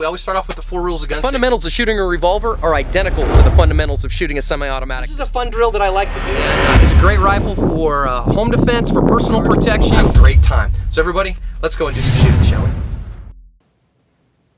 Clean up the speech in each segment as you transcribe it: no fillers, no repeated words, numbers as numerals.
We always start off with the 4 rules against Fundamentals of shooting a revolver are identical to the fundamentals of shooting a semi-automatic. This is a fun drill that I like to do. And it's a great rifle for home defense, for personal protection. Have a great time. So everybody, let's go and do some shooting, shall we?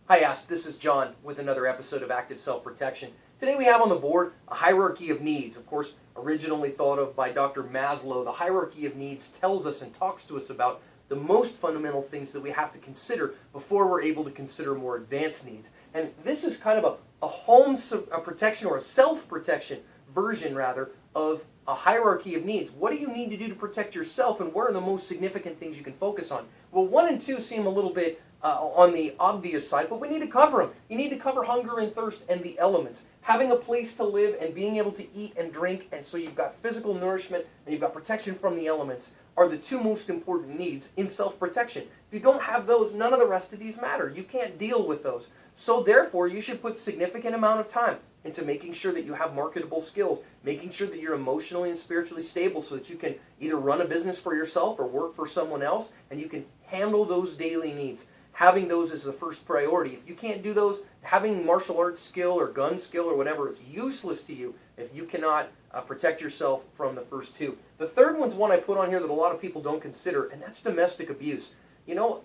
Hi, Asp. This is John with another episode of Active Self-Protection. Today we have on the board a hierarchy of needs. Of course, originally thought of by Dr. Maslow. The hierarchy of needs tells us and talks to us about the most fundamental things that we have to consider before we're able to consider more advanced needs. And this is kind of a home protection, or a self-protection version, rather, of a hierarchy of needs. What do you need to do to protect yourself, and what are the most significant things you can focus on? Well, 1 and 2 seem a little bit on the obvious side, but we need to cover them. You need to cover hunger and thirst and the elements. Having a place to live and being able to eat and drink, and so you've got physical nourishment and you've got protection from the elements, are the 2 most important needs in self-protection. If you don't have those, none of the rest of these matter. You can't deal with those. So therefore, you should put significant amount of time into making sure that you have marketable skills, making sure that you're emotionally and spiritually stable so that you can either run a business for yourself or work for someone else, and you can handle those daily needs. Having those is the first priority. If you can't do those, having martial arts skill or gun skill or whatever is useless to you if you cannot protect yourself from the first 2. The third one's one I put on here that a lot of people don't consider, and that's domestic abuse. You know,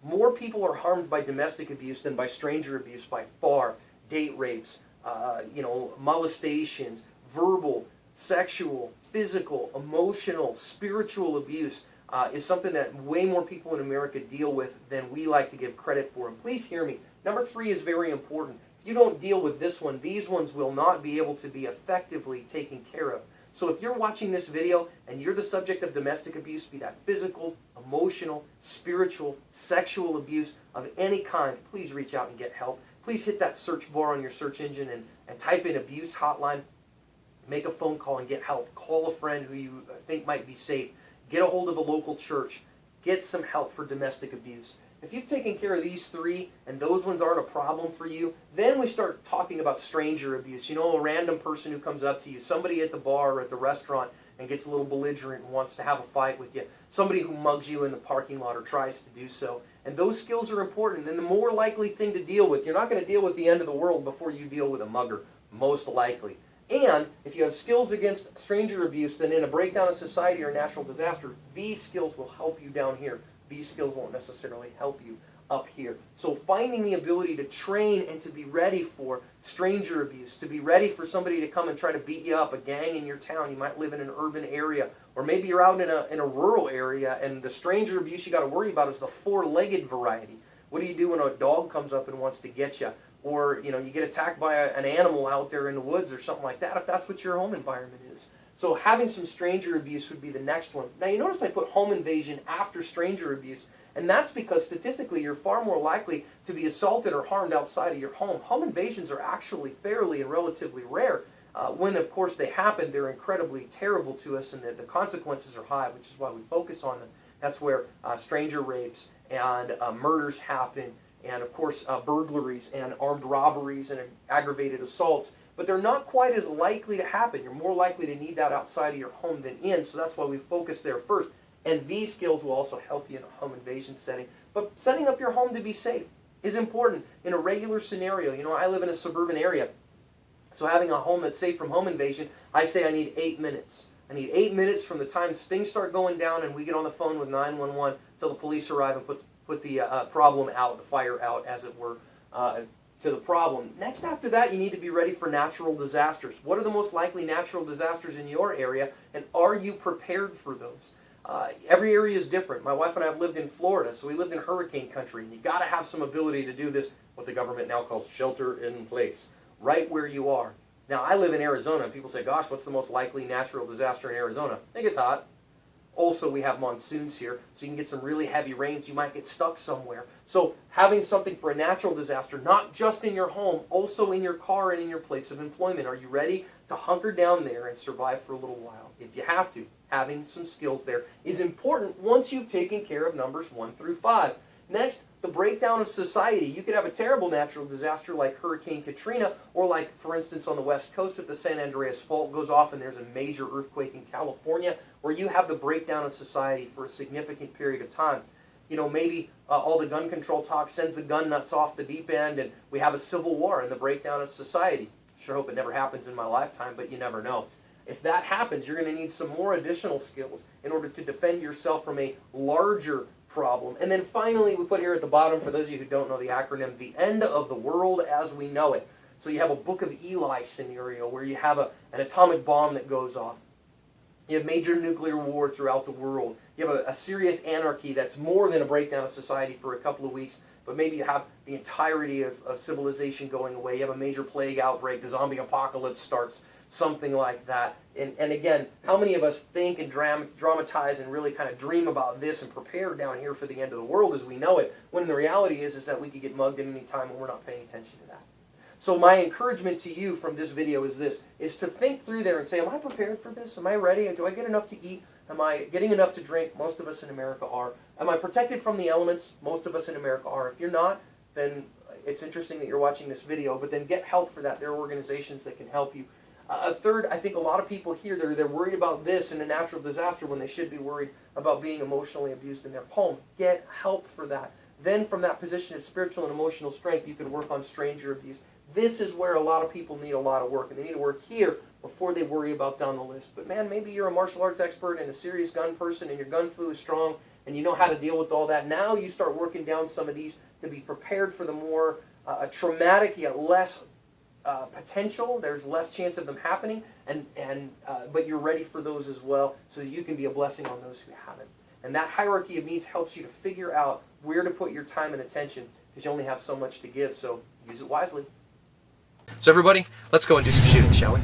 more people are harmed by domestic abuse than by stranger abuse by far. Date rapes, molestations, verbal, sexual, physical, emotional, spiritual abuse is something that way more people in America deal with than we like to give credit for. And please hear me, number 3 is very important. If you don't deal with this one, these ones will not be able to be effectively taken care of. So if you're watching this video and you're the subject of domestic abuse, be that physical, emotional, spiritual, sexual abuse of any kind, please reach out and get help. Please hit that search bar on your search engine and type in abuse hotline. Make a phone call and get help. Call a friend who you think might be safe. Get a hold of a local church. Get some help for domestic abuse. If you've taken care of these 3 and those ones aren't a problem for you, then we start talking about stranger abuse. You know, a random person who comes up to you, somebody at the bar or at the restaurant and gets a little belligerent and wants to have a fight with you, somebody who mugs you in the parking lot or tries to do so. And those skills are important. And the more likely thing to deal with, you're not going to deal with the end of the world before you deal with a mugger, most likely. And if you have skills against stranger abuse, then in a breakdown of society or natural disaster, these skills will help you down here. These skills won't necessarily help you up here. So finding the ability to train and to be ready for stranger abuse, to be ready for somebody to come and try to beat you up, a gang in your town. You might live in an urban area, or maybe you're out in a rural area, and the stranger abuse you got to worry about is the 4-legged variety. What do you do when a dog comes up and wants to get you? Or, you get attacked by an animal out there in the woods or something like that, if that's what your home environment is. So having some stranger abuse would be the next one. Now you notice I put home invasion after stranger abuse, and that's because statistically you're far more likely to be assaulted or harmed outside of your home. Home invasions are actually fairly and relatively rare. When, of course, they happen, they're incredibly terrible to us, and the consequences are high, which is why we focus on them. That's where stranger rapes and murders happen, and of course burglaries and armed robberies and aggravated assaults. But they're not quite as likely to happen. You're more likely to need that outside of your home than in, so that's why we focus there first. And these skills will also help you in a home invasion setting. But setting up your home to be safe is important in a regular scenario. You know, I live in a suburban area, so having a home that's safe from home invasion, I say I need 8 minutes. I need 8 minutes from the time things start going down and we get on the phone with 911 till the police arrive and put the problem out, the fire out, as it were, to the problem. Next after that, you need to be ready for natural disasters. What are the most likely natural disasters in your area, and are you prepared for those? Every area is different. My wife and I have lived in Florida, so we lived in hurricane country, and you got to have some ability to do this, what the government now calls shelter in place, right where you are. Now, I live in Arizona, and people say, gosh, what's the most likely natural disaster in Arizona? It gets hot. Also, we have monsoons here, so you can get some really heavy rains. You might get stuck somewhere. So having something for a natural disaster, not just in your home, also in your car and in your place of employment. Are you ready to hunker down there and survive for a little while? If you have to, having some skills there is important once you've taken care of numbers 1 through 5. Next, the breakdown of society. You could have a terrible natural disaster like Hurricane Katrina, or like, for instance, on the West Coast, if the San Andreas Fault goes off and there's a major earthquake in California, where you have the breakdown of society for a significant period of time. maybe all the gun control talk sends the gun nuts off the deep end and we have a civil war and the breakdown of society. Sure hope it never happens in my lifetime, but you never know. If that happens, you're going to need some more additional skills in order to defend yourself from a larger problem. And then finally, we put here at the bottom, for those of you who don't know the acronym, the end of the world as we know it. So you have a Book of Eli scenario where you have an atomic bomb that goes off. You have major nuclear war throughout the world. You have a serious anarchy that's more than a breakdown of society for a couple of weeks, but maybe you have the entirety of civilization going away. You have a major plague outbreak. The zombie apocalypse starts, something like that. And again, how many of us think and dramatize and really kind of dream about this and prepare down here for the end of the world as we know it, when the reality is that we could get mugged at any time and we're not paying attention to that. So my encouragement to you from this video is this, is to think through there and say, am I prepared for this? Am I ready? Do I get enough to eat? Am I getting enough to drink? Most of us in America are. Am I protected from the elements? Most of us in America are. If you're not, then it's interesting that you're watching this video, but then get help for that. There are organizations that can help you. A third, I think a lot of people here, they're worried about this and a natural disaster when they should be worried about being emotionally abused in their home. Get help for that. Then from that position of spiritual and emotional strength, you can work on stranger abuse. This is where a lot of people need a lot of work, and they need to work here before they worry about down the list. But man, maybe you're a martial arts expert and a serious gun person, and your gun fu is strong, and you know how to deal with all that. Now you start working down some of these to be prepared for the more traumatic yet less potential. There's less chance of them happening, but you're ready for those as well, so that you can be a blessing on those who haven't. And that hierarchy of needs helps you to figure out where to put your time and attention, because you only have so much to give. So use it wisely. So everybody, let's go and do some shooting, shall we?